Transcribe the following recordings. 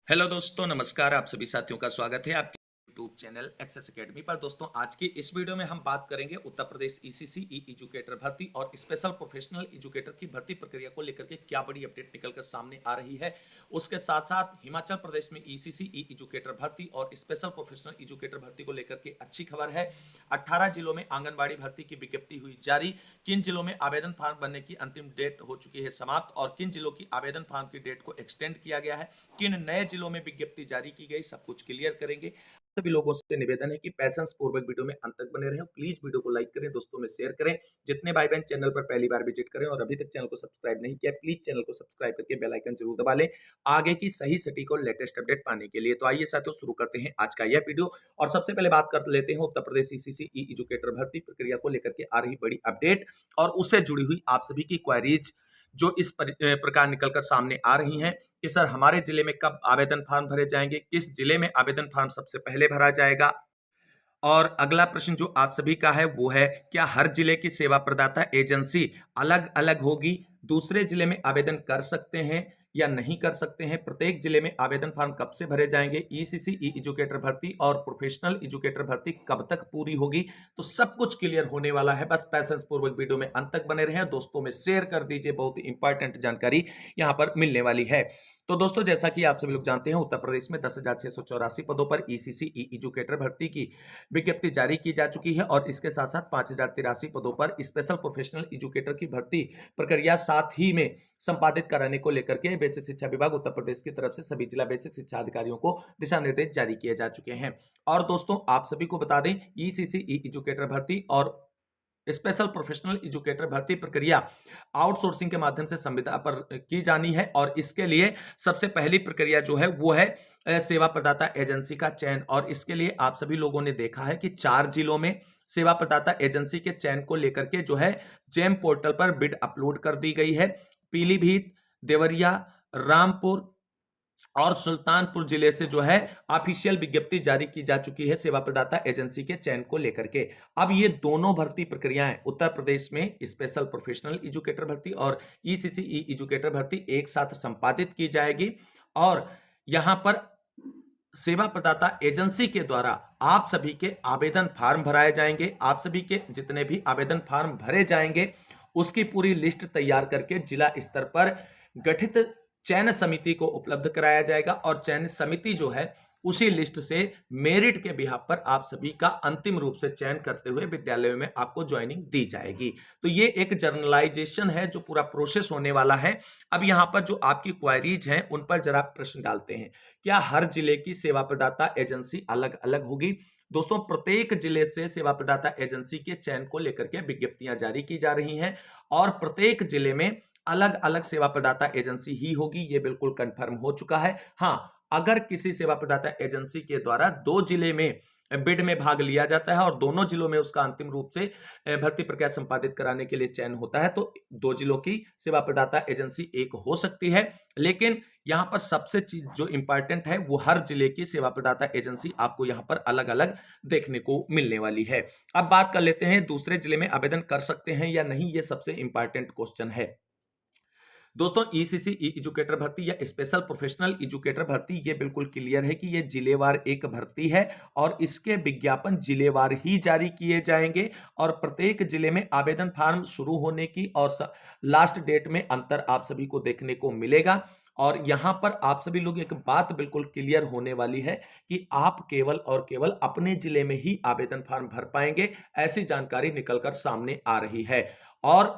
Hello दोस्तों, नमस्कार। आप सभी साथियों का स्वागत है आपके यूट्यूब चैनल एक्सेस एकेडमी पर। दोस्तों, आज की इस वीडियो में हम बात करेंगे उत्तर प्रदेश ईसीसी ई एजुकेटर भर्ती और स्पेशल प्रोफेशनल एजुकेटर की भर्ती प्रक्रिया को लेकर के क्या बड़ी अपडेट निकलकर सामने आ रही है। उसके साथ साथ हिमाचल प्रदेश में ईसीसी ई एजुकेटर भर्ती और स्पेशल प्रोफेशनल एजुकेटर भर्ती को लेकर के अच्छी खबर है। 18 जिलों में आंगनबाड़ी भर्ती की विज्ञप्ति हुई जारी। किन जिलों में आवेदन फॉर्म भरने की अंतिम डेट हो चुकी है समाप्त और किन जिलों की आवेदन फॉर्म की डेट को एक्सटेंड किया गया है, किन नए जिलों में विज्ञप्ति जारी की गई, सब कुछ क्लियर करेंगे। सभी लोगों से निवेदन है कि पैशंस पूर्वक वीडियो में अंत तक बने रहें। प्लीज वीडियो को लाइक करें, दोस्तों में शेयर करें। जितने भाई बहन चैनल पर पहली बार विजिट करें और अभी तक चैनल को सब्सक्राइब नहीं किया, प्लीज चैनल को सब्सक्राइब करके बेल आइकन जरूर दबा लें आगे की सही सटीक और लेटेस्ट अपडेट पाने के लिए। तो आइए साथियों, शुरू करते हैं आज का यह वीडियो। और सबसे पहले बात कर लेते हैं उत्तर प्रदेश ईसीसी ई एजुकेटर भर्ती प्रक्रिया को लेकर के आ रही बड़ी अपडेट और उससे जुड़ी हुई आप सभी की क्वेरीज जो इस प्रकार निकलकर सामने आ रही हैं कि सर हमारे जिले में कब आवेदन फॉर्म भरे जाएंगे, किस जिले में आवेदन फॉर्म सबसे पहले भरा जाएगा। और अगला प्रश्न जो आप सभी का है वो है, क्या हर जिले की सेवा प्रदाता एजेंसी अलग अलग होगी, दूसरे जिले में आवेदन कर सकते हैं या नहीं कर सकते हैं, प्रत्येक जिले में आवेदन फॉर्म कब से भरे जाएंगे, ईसीसी ई एजुकेटर भर्ती और प्रोफेशनल एजुकेटर भर्ती कब तक पूरी होगी। तो सब कुछ क्लियर होने वाला है। बस पैसेंस पूर्वक वीडियो में अंत तक बने रहें, दोस्तों में शेयर कर दीजिए, बहुत ही इंपॉर्टेंट जानकारी यहां पर मिलने वाली है। तो दोस्तों, जैसा कि आप सभी लोग जानते हैं, उत्तर प्रदेश में 10,684 पदों पर ईसीसी ई एजुकेटर भर्ती की विज्ञप्ति जारी की जा चुकी है और इसके साथ साथ 5,083 पदों पर स्पेशल प्रोफेशनल एजुकेटर की भर्ती प्रक्रिया साथ ही में संपादित कराने को लेकर के बेसिक शिक्षा विभाग उत्तर प्रदेश की तरफ से सभी जिला बेसिक शिक्षा अधिकारियों को दिशा निर्देश जारी किए जा चुके हैं। और दोस्तों, आप सभी को बता दें, ईसीसी ई एजुकेटर भर्ती और स्पेशल प्रोफेशनल एजुकेटर भर्ती प्रक्रिया आउटसोर्सिंग के माध्यम से संविदा पर की जानी है और इसके लिए सबसे पहली प्रक्रिया जो है वो है सेवा प्रदाता एजेंसी का चयन। और इसके लिए आप सभी लोगों ने देखा है कि 4 जिलों में सेवा प्रदाता एजेंसी के चयन को लेकर के जो है जेम पोर्टल पर बिड अपलोड कर दी गई है। पीलीभीत, देवरिया, रामपुर और सुल्तानपुर जिले से जो है ऑफिशियल विज्ञप्ति जारी की जा चुकी है सेवा प्रदाता एजेंसी के चयन को लेकर के। अब ये दोनों भर्ती प्रक्रियाएं उत्तर प्रदेश में स्पेशल प्रोफेशनल एजुकेटर भर्ती और ईसीसी ई एजुकेटर भर्ती एक साथ संपादित की जाएगी और यहां पर सेवा प्रदाता एजेंसी के द्वारा आप सभी के आवेदन फॉर्म भराए जाएंगे। आप सभी के जितने भी आवेदन फॉर्म भरे जाएंगे उसकी पूरी लिस्ट तैयार करके जिला स्तर पर गठित चयन समिति को उपलब्ध कराया जाएगा और चयन समिति जो है उसी लिस्ट से मेरिट के बिहाफ पर आप सभी का अंतिम रूप से चयन करते हुए विद्यालयों में आपको ज्वाइनिंग दी जाएगी। तो ये एक जर्नलाइजेशन है जो पूरा प्रोसेस होने वाला है। अब यहां पर जो आपकी क्वेरीज हैं उन पर जरा प्रश्न डालते हैं। क्या हर जिले की सेवा प्रदाता एजेंसी अलग अलग होगी? दोस्तों, प्रत्येक जिले से सेवा प्रदाता एजेंसी के चयन को लेकर के विज्ञप्तियां जारी की जा रही हैं और प्रत्येक जिले में अलग अलग सेवा प्रदाता एजेंसी ही होगी, ये बिल्कुल कंफर्म हो चुका है। हाँ, अगर किसी सेवा प्रदाता एजेंसी के द्वारा 2 जिले में बिड में भाग लिया जाता है और दोनों जिलों में उसका अंतिम रूप से भर्ती प्रक्रिया संपादित कराने के लिए चयन होता है तो 2 जिलों की सेवा प्रदाता एजेंसी एक हो सकती है। लेकिन यहां पर सबसे चीज जो इंपॉर्टेंट है वो हर जिले की सेवा प्रदाता एजेंसी आपको यहां पर अलग अलग देखने को मिलने वाली है। अब बात कर लेते हैं दूसरे जिले में आवेदन कर सकते हैं या नहीं, ये सबसे इंपॉर्टेंट क्वेश्चन है। दोस्तों, ईसीसी ई एजुकेटर भर्ती या स्पेशल प्रोफेशनल एजुकेटर भर्ती ये बिल्कुल क्लियर है कि ये जिलेवार एक भर्ती है और इसके विज्ञापन जिलेवार ही जारी किए जाएंगे और प्रत्येक जिले में आवेदन फॉर्म शुरू होने की और लास्ट डेट में अंतर आप सभी को देखने को मिलेगा। और यहां पर आप सभी लोग एक बात बिल्कुल क्लियर होने वाली है कि आप केवल और केवल अपने जिले में ही आवेदन फॉर्म भर पाएंगे, ऐसी जानकारी निकलकर सामने आ रही है और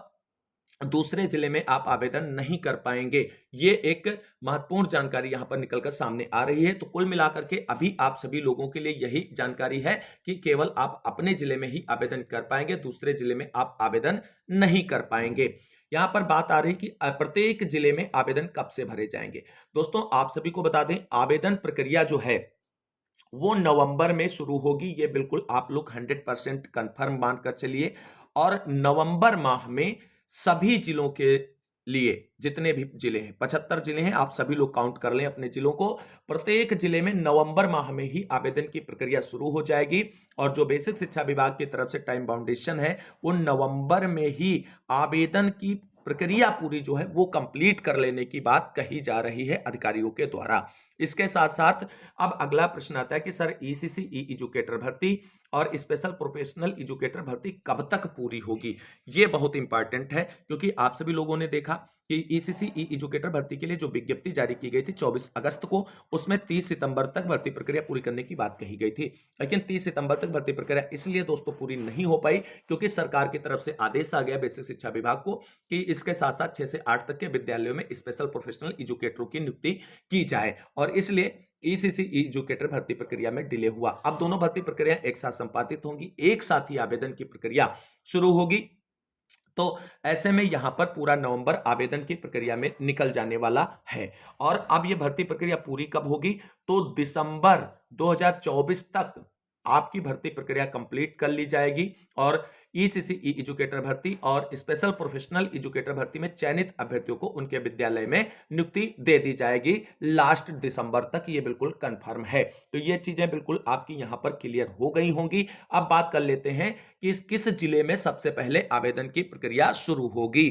दूसरे जिले में आप आवेदन नहीं कर पाएंगे। ये एक महत्वपूर्ण जानकारी यहां पर निकलकर सामने आ रही है। तो कुल मिलाकर के अभी आप सभी लोगों के लिए यही जानकारी है कि केवल आप अपने जिले में ही आवेदन कर पाएंगे, दूसरे जिले में आप आवेदन नहीं कर पाएंगे। यहां पर बात आ रही कि प्रत्येक जिले में आवेदन कब से भरे जाएंगे। दोस्तों, आप सभी को बता दें, आवेदन प्रक्रिया जो है वो नवंबर में शुरू होगी, ये बिल्कुल आप लोग 100% कंफर्म मानकर चलिए। और नवंबर माह में सभी जिलों के लिए, जितने भी जिले हैं 75 जिले हैं, आप सभी लोग काउंट कर लें अपने जिलों को, प्रत्येक जिले में नवंबर माह में ही आवेदन की प्रक्रिया शुरू हो जाएगी और जो बेसिक शिक्षा विभाग की तरफ से टाइम बाउंडेशन है वो नवंबर में ही आवेदन की प्रक्रिया पूरी जो है वो कंप्लीट कर लेने की बात कही जा रही है अधिकारियों के द्वारा। इसके साथ साथ अब अगला प्रश्न आता है कि सर ईसीसी ई एजुकेटर भर्ती और स्पेशल प्रोफेशनल एजुकेटर भर्ती कब तक पूरी होगी? ये बहुत इंपॉर्टेंट है क्योंकि आप सभी लोगों ने देखा कि ईसीसी ई एजुकेटर भर्ती के लिए जो विज्ञप्ति जारी की गई थी 24 अगस्त को, उसमें 30 सितंबर तक भर्ती प्रक्रिया पूरी करने की बात कही गई थी। लेकिन 30 सितंबर तक भर्ती प्रक्रिया इसलिए दोस्तों पूरी नहीं हो पाई क्योंकि सरकार की तरफ से आदेश आ गया बेसिक शिक्षा विभाग को कि इसके साथ साथ 6 से 8 तक के विद्यालयों में स्पेशल प्रोफेशनल एजुकेटरों की नियुक्ति की जाए और इसलिए ईसीसी एजुकेटर भर्ती प्रक्रिया में डिले हुआ। अब दोनों भर्ती प्रक्रिया एक साथ संपादित होंगी, एक साथ ही आवेदन की प्रक्रिया शुरू होगी। तो ऐसे में यहां पर पूरा नवंबर आवेदन की प्रक्रिया में निकल जाने वाला है और अब यह भर्ती प्रक्रिया पूरी कब होगी? तो दिसंबर 2024 तक आपकी भर्ती प्रक्रिया कंप्लीट कर ली जाएगी और ईसीसी ई एजुकेटर भर्ती और स्पेशल प्रोफेशनल एजुकेटर भर्ती में चयनित अभ्यर्थियों को उनके विद्यालय में नियुक्ति दे दी जाएगी लास्ट दिसंबर तक। ये बिल्कुल कंफर्म है। तो ये चीजें बिल्कुल आपकी यहां पर क्लियर हो गई होंगी। अब बात कर लेते हैं कि किस जिले में सबसे पहले आवेदन की प्रक्रिया शुरू होगी।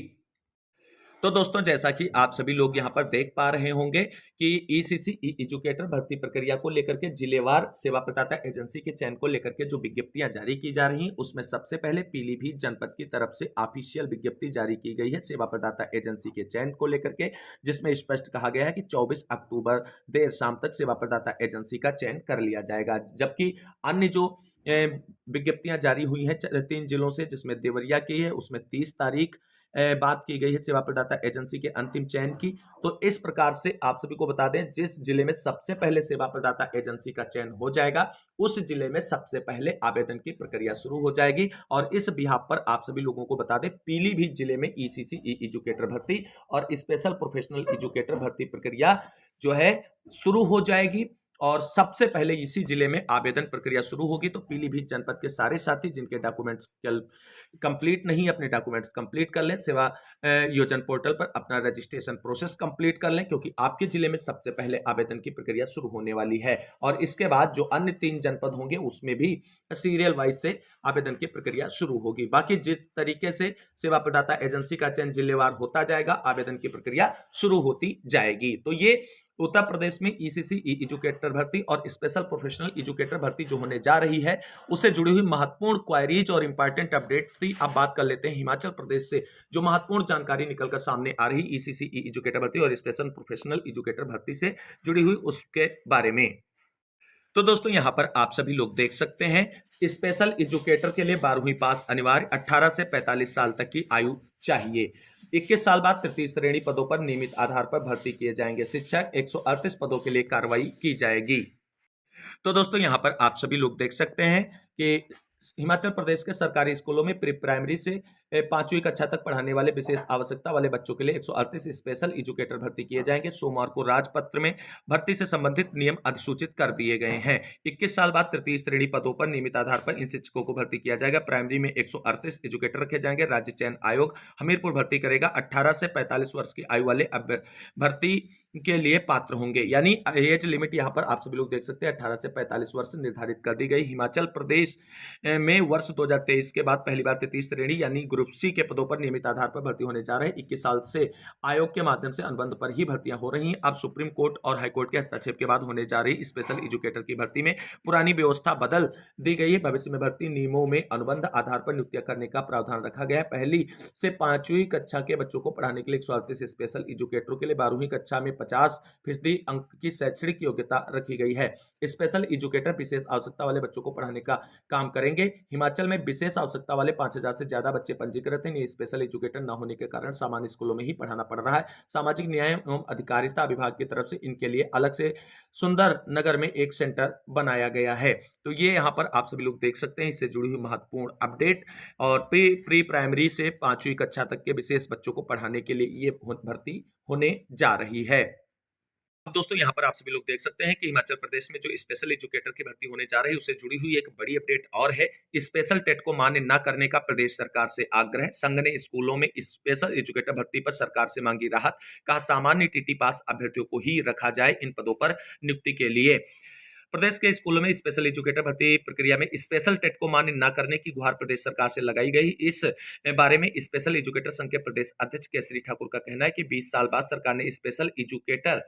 तो दोस्तों जैसा कि आप सभी लोग यहां पर देख पा रहे होंगे कि ईसीसी ई एजुकेटर भर्ती प्रक्रिया को लेकर के जिलेवार सेवा प्रदाता एजेंसी के चयन को लेकर के जो विज्ञप्तियां जारी की जा रही हैं उसमें सबसे पहले पीलीभीत जनपद की तरफ से ऑफिशियल विज्ञप्ति जारी की गई है सेवा प्रदाता एजेंसी के चयन को लेकर के, जिसमें स्पष्ट कहा गया है कि 24 अक्टूबर देर शाम तक सेवा प्रदाता एजेंसी का चयन कर लिया जाएगा। जबकि अन्य जो विज्ञप्तियां जारी हुई हैं 3 जिलों से, जिसमें देवरिया की है उसमें 30 तारीख बात की गई है सेवा प्रदाता एजेंसी के अंतिम चयन की। तो इस प्रकार से आप सभी को बता दें जिस जिले में सबसे पहले सेवा प्रदाता एजेंसी का चयन हो जाएगा उस जिले में सबसे पहले आवेदन की प्रक्रिया शुरू हो जाएगी। और इस बिहाफ पर आप सभी लोगों को बता दें पीलीभीत जिले में ईसीसी ई एजुकेटर भर्ती और स्पेशल प्रोफेशनल एजुकेटर भर्ती प्रक्रिया जो है शुरू हो जाएगी और सबसे पहले इसी जिले में आवेदन प्रक्रिया शुरू होगी। तो पीलीभीत जनपद के सारे साथी जिनके डॉक्यूमेंट्स कंप्लीट नहीं, अपने डॉक्यूमेंट्स कंप्लीट कर लें, सेवा योजन पोर्टल पर अपना रजिस्ट्रेशन प्रोसेस कंप्लीट कर लें क्योंकि आपके जिले में सबसे पहले आवेदन की प्रक्रिया शुरू होने वाली है। और इसके बाद जो अन्य 3 जनपद होंगे उसमें भी सीरियल वाइज से आवेदन की प्रक्रिया शुरू होगी। बाकी जिस तरीके से सेवा प्रदाता एजेंसी का चयन जिलेवार होता जाएगा आवेदन की प्रक्रिया शुरू होती जाएगी। तो ये उत्तर प्रदेश में ईसीसी ई एजुकेटर भर्ती और स्पेशल प्रोफेशनल एजुकेटर भर्ती जो होने जा रही है उससे जुड़ी हुई महत्वपूर्ण क्वायरीज और इंपॉर्टेंट अपडेट थी। अब बात कर लेते हैं हिमाचल प्रदेश से जो महत्वपूर्ण जानकारी निकलकर सामने आ रही ईसीसी ई एजुकेटर भर्ती और स्पेशल प्रोफेशनल एजुकेटर भर्ती से जुड़ी हुई उसके बारे में। तो दोस्तों यहां पर आप सभी लोग देख सकते हैं स्पेशल एजुकेटर के लिए 12वीं पास अनिवार्य, 18 से 45 साल तक की आयु चाहिए। 21 साल बाद तृतीय श्रेणी पदों पर नियमित आधार पर भर्ती किए जाएंगे शिक्षक, 138 पदों के लिए कार्रवाई की जाएगी। तो दोस्तों यहां पर आप सभी लोग देख सकते हैं कि हिमाचल प्रदेश के सरकारी स्कूलों में प्री प्राइमरी से 5वीं कक्षा तक पढ़ाने वाले विशेष आवश्यकता वाले बच्चों के लिए 138 स्पेशल एजुकेटर भर्ती किए जाएंगे। सोमवार को राजपत्र में भर्ती से संबंधित नियम अधिसूचित कर दिए गए हैं। 21 साल बाद तृतीय श्रेणी पदों पर नियमित आधार पर इन शिक्षकों को भर्ती किया जाएगा। प्राइमरी में 138 एजुकेटर रखे जाएंगे। राज्य चयन आयोग हमीरपुर भर्ती करेगा। 18 से 45 वर्ष की आयु वाले भर्ती के लिए पात्र होंगे, यानी एज लिमिट यहां पर आप सभी लोग देख सकते हैं 18 से 45 वर्ष निर्धारित कर दी गई। हिमाचल प्रदेश में वर्ष 2023 के बाद पहली बार तृतीय श्रेणी यानी ग्रुप सी के पदों पर नियमित आधार पर भर्ती होने जा रहे हैं। 21 साल से आयोग के माध्यम से अनुबंध पर ही भर्तियां हो रही हैं। अब सुप्रीम कोर्ट और हाईकोर्ट के हस्तक्षेप के बाद होने जा रही स्पेशल एजुकेटर की भर्ती में पुरानी व्यवस्था बदल दी गई है। भविष्य में भर्ती नियमों में अनुबंध आधार पर नियुक्तियां करने का प्रावधान रखा गया है। पहली से 5वीं कक्षा के बच्चों को पढ़ाने के लिए 138 स्पेशल एजुकेटरों के लिए 12वीं कक्षा में 50% अंक की शैक्षणिक योग्यता रखी गई है। स्पेशल एजुकेटर विशेष आवश्यकता वाले बच्चों को पढ़ाने का काम करेंगे। हिमाचल में विशेष आवश्यकता वाले 5000 से ज्यादा बच्चे पंजीकृत हैं। स्पेशल एजुकेटर न होने के कारण सामान्य स्कूलों में ही पढ़ाना पड़ रहा है। सामाजिक न्याय एवं अधिकारिता विभाग की तरफ से इनके लिए अलग से सुंदर नगर में एक सेंटर बनाया गया है। तो ये यहाँ पर आप सभी लोग देख सकते हैं इससे जुड़ी हुई महत्वपूर्ण अपडेट। और प्री प्राइमरी से 5वीं कक्षा तक के विशेष बच्चों को पढ़ाने के लिए ये भर्ती होने जा रही है। अब दोस्तों यहाँ पर आप सभी लोग देख सकते हैं कि हिमाचल प्रदेश में जो स्पेशल एजुकेटर की भर्ती होने जा रही है उससे जुड़ी हुई एक बड़ी अपडेट और है। स्पेशल टेट को मान्य न करने का प्रदेश सरकार से आग्रह। संघ ने स्कूलों में स्पेशल एजुकेटर भर्ती पर सरकार से मांगी राहत। कहा सामान्य टीटी पास अभ्यर्थियों को ही रखा जाए इन पदों पर नियुक्ति के लिए। प्रदेश के स्कूलों में स्पेशल एजुकेटर भर्ती प्रक्रिया में स्पेशल टेट को मान्य न करने की गुहार प्रदेश सरकार से लगाई गई। इस बारे में स्पेशल एजुकेटर संघ के प्रदेश अध्यक्ष केसरी ठाकुर का कहना है कि 20 साल बाद सरकार ने स्पेशल एजुकेटर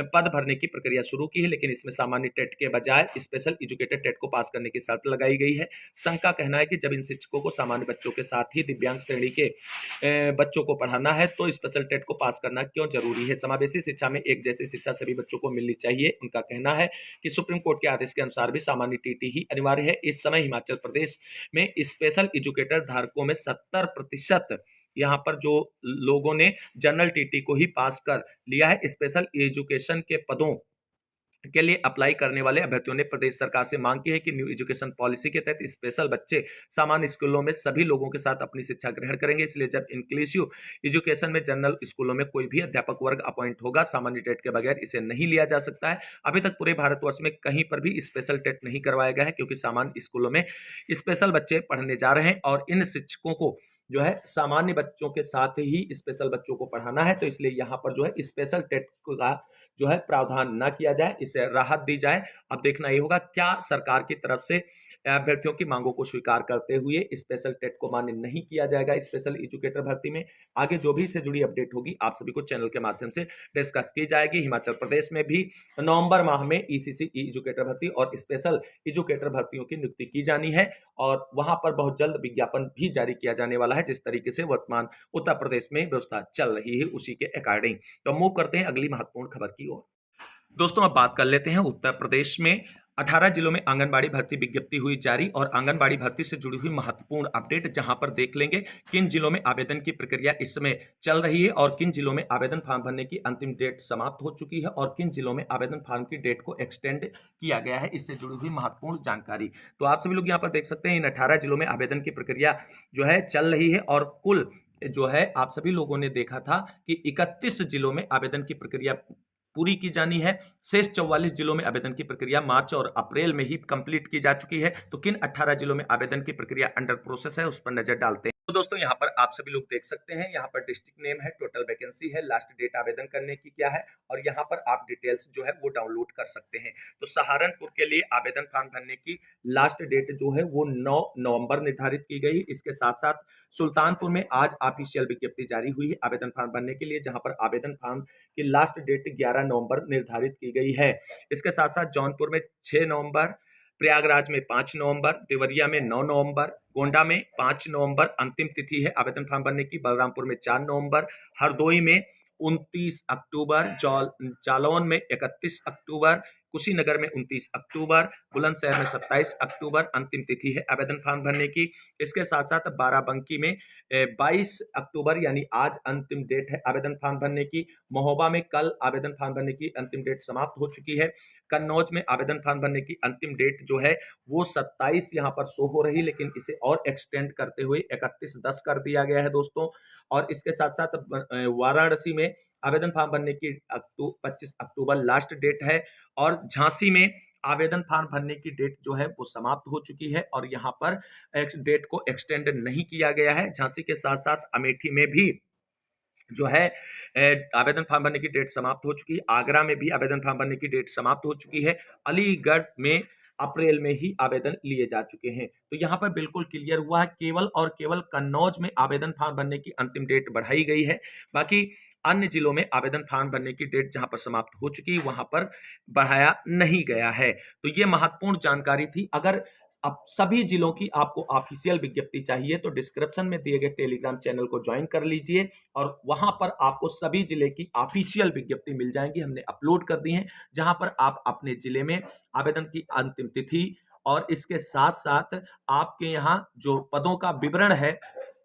पद भरने की प्रक्रिया शुरू की है, लेकिन इसमें सामान्य टेट के बजाय स्पेशल एजुकेटर टेट को पास करने की शर्त लगाई गई है। संघ का कहना है कि जब इन शिक्षकों को सामान्य बच्चों के साथ ही दिव्यांग श्रेणी के बच्चों को पढ़ाना है तो स्पेशल टेट को पास करना क्यों जरूरी है। समावेशी शिक्षा में एक जैसी शिक्षा सभी बच्चों को मिलनी चाहिए। उनका कहना है कि सुप्रीम कोर्ट के आदेश के अनुसार भी सामान्य टीटी ही अनिवार्य है। इस समय हिमाचल प्रदेश में स्पेशल एजुकेटर धारकों में 70% यहाँ पर जो लोगों ने जनरल टीटी को ही पास कर लिया है। स्पेशल एजुकेशन के पदों के लिए अप्लाई करने वाले अभ्यर्थियों ने प्रदेश सरकार से मांग की है कि न्यू एजुकेशन पॉलिसी के तहत स्पेशल बच्चे सामान्य स्कूलों में सभी लोगों के साथ अपनी शिक्षा ग्रहण करेंगे। इसलिए जब इंक्लूसिव एजुकेशन में जनरल स्कूलों में कोई भी अध्यापक वर्ग अपॉइंट होगा, सामान्य टेट के बगैर इसे नहीं लिया जा सकता है। अभी तक पूरे भारतवर्ष में कहीं पर भी स्पेशल टेट नहीं करवाया गया है, क्योंकि सामान्य स्कूलों में स्पेशल बच्चे पढ़ने जा रहे हैं और इन शिक्षकों को जो है सामान्य बच्चों के साथ ही स्पेशल बच्चों को पढ़ाना है। तो इसलिए यहाँ पर जो है स्पेशल टेट का जो है प्रावधान ना किया जाए, इसे राहत दी जाए। अब देखना ये होगा क्या सरकार की तरफ से अभ्यर्थियों की मांगों को स्वीकार करते हुए स्पेशल टेट को मान्य नहीं किया जाएगा स्पेशल एजुकेटर भर्ती में। आगे जो भी इससे जुड़ी अपडेट होगी आप सभी को चैनल के माध्यम से डिस्कस की जाएगी। हिमाचल प्रदेश में भी नवंबर माह में ईसीसी एजुकेटर भर्ती और स्पेशल एजुकेटर भर्तियों की नियुक्ति की जानी है और वहां पर बहुत जल्द विज्ञापन भी जारी किया जाने वाला है। जिस तरीके से वर्तमान उत्तर प्रदेश में व्यवस्था चल रही है उसी के अकॉर्डिंग। तो मूव करते हैं अगली महत्वपूर्ण खबर की ओर। दोस्तों अब बात कर लेते हैं उत्तर प्रदेश में 18 जिलों में आंगनबाड़ी भर्ती विज्ञप्ति हुई जारी और आंगनबाड़ी भर्ती से जुड़ी हुई महत्वपूर्ण अपडेट, जहां पर देख लेंगे किन जिलों में आवेदन की प्रक्रिया इस समय चल रही है और किन जिलों में आवेदन फॉर्म भरने की अंतिम डेट समाप्त हो चुकी है और किन जिलों में आवेदन फॉर्म की डेट को एक्सटेंड किया गया है। इससे जुड़ी हुई महत्वपूर्ण जानकारी तो आप सभी लोग यहाँ पर देख सकते हैं। इन 18 जिलों में आवेदन की प्रक्रिया जो है चल रही है और कुल जो है आप सभी लोगों ने देखा था कि 31 जिलों में आवेदन की प्रक्रिया पूरी की जानी है। शेष 44 जिलों में आवेदन की प्रक्रिया मार्च और अप्रैल में ही कंप्लीट की जा चुकी है। तो किन 18 जिलों में आवेदन की प्रक्रिया अंडर प्रोसेस है उस पर नजर डालते हैं। तो दोस्तों यहाँ पर आप सभी लोग देख सकते हैं, यहाँ पर डिस्ट्रिक्ट नेम है, टोटल वैकेंसी है, लास्ट डेट आवेदन करने की क्या है और यहाँ पर आप डिटेल्स जो है वो डाउनलोड कर सकते हैं। तो सहारनपुर के लिए आवेदन फॉर्म भरने की लास्ट डेट जो है वो 9 नवंबर निर्धारित की गई। इसके साथ साथ सुल्तानपुर में आज ऑफिशियल विज्ञप्ति जारी हुई है आवेदन फॉर्म भरने के लिए, जहां पर आवेदन फॉर्म की लास्ट डेट 11 नवंबर निर्धारित की गई है। इसके साथ साथ जौनपुर में 6 नवंबर, प्रयागराज में 5 नवंबर, देवरिया में 9 नवंबर, गोंडा में 5 नवंबर अंतिम तिथि है आवेदन फॉर्म भरने की, बलरामपुर में 4 नवंबर, हरदोई में 29 अक्टूबर, जालौन में 31 अक्टूबर, कुशीनगर में 29 अक्टूबर, बुलंदशहर में 27 अक्टूबर अंतिम तिथि है आवेदन फॉर्म भरने की। इसके साथ साथ बाराबंकी में 22 अक्टूबर यानी आज अंतिम डेट है आवेदन फॉर्म भरने की। महोबा में कल आवेदन फॉर्म भरने की अंतिम डेट समाप्त हो चुकी है। कन्नौज में आवेदन फॉर्म भरने की अंतिम डेट जो है वो 27 यहाँ पर शो हो रही, लेकिन इसे और एक्सटेंड करते हुए 31/10 कर दिया गया है दोस्तों। और इसके साथ साथ वाराणसी में आवेदन फॉर्म भरने की 25 अक्टूबर लास्ट डेट है और झांसी में आवेदन फॉर्म भरने की डेट जो है वो समाप्त हो चुकी है और यहाँ पर डेट को एक्सटेंड नहीं किया गया है। झांसी के साथ साथ अमेठी में भी जो है आवेदन फॉर्म भरने की डेट समाप्त हो चुकी है। आगरा में भी आवेदन फॉर्म भरने की डेट समाप्त हो चुकी है। अलीगढ़ में अप्रैल में ही आवेदन लिए जा चुके हैं। तो यहाँ पर बिल्कुल क्लियर हुआ है, केवल और केवल कन्नौज में आवेदन फॉर्म भरने की अंतिम डेट बढ़ाई गई है। बाकी अन्य जिलों में आवेदन फॉर्म भरने की डेट जहां पर समाप्त हो चुकी है वहां पर बढ़ाया नहीं गया है। तो ये महत्वपूर्ण जानकारी थी। अगर अब सभी जिलों की आपको ऑफिशियल विज्ञप्ति चाहिए तो डिस्क्रिप्शन में दिए गए टेलीग्राम चैनल को ज्वाइन कर लीजिए और वहां पर आपको सभी जिले की ऑफिशियल विज्ञप्ति मिल जाएंगी। हमने अपलोड कर दी है, जहां पर आप अपने जिले में आवेदन की अंतिम तिथि और इसके साथ साथ आपके यहाँ जो पदों का विवरण है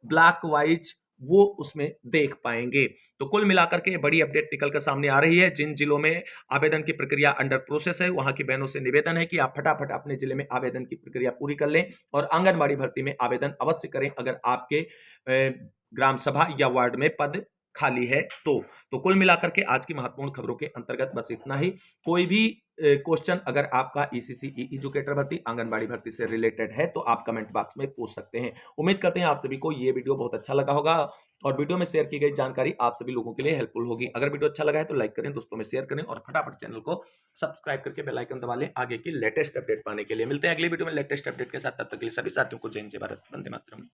ब्लॉक वाइज वो उसमें देख पाएंगे। तो कुल मिलाकर के बड़ी अपडेट निकल कर सामने आ रही है। जिन जिलों में आवेदन की प्रक्रिया अंडर प्रोसेस है वहां की बहनों से निवेदन है कि आप फटाफट अपने जिले में आवेदन की प्रक्रिया पूरी कर लें और आंगनबाड़ी भर्ती में आवेदन अवश्य करें अगर आपके ग्राम सभा या वार्ड में पद खाली है तो कुल मिलाकर के आज की महत्वपूर्ण खबरों के अंतर्गत बस इतना ही। कोई भी क्वेश्चन अगर आपका ईसीसी एजुकेटर भर्ती आंगनबाड़ी भर्ती से रिलेटेड है तो आप कमेंट बॉक्स में पूछ सकते हैं। उम्मीद करते हैं आप सभी को ये वीडियो बहुत अच्छा लगा होगा। और वीडियो में शेयर की गई जानकारी आप सभी लोगों के लिए हेल्पफुल होगी। अगर वीडियो अच्छा लगा है तो लाइक करें, दोस्तों में शेयर करें और फटाफट चैनल को सब्सक्राइब करके बेल आइकन दबा लें आगे की लेटेस्ट अपडेट पाने के लिए। मिलते हैं अगली वीडियो में लेटेस्ट अपडेट के साथ, तब तक के लिए सभी साथियों को जय हिंद, जय भारत, वंदे मातरम।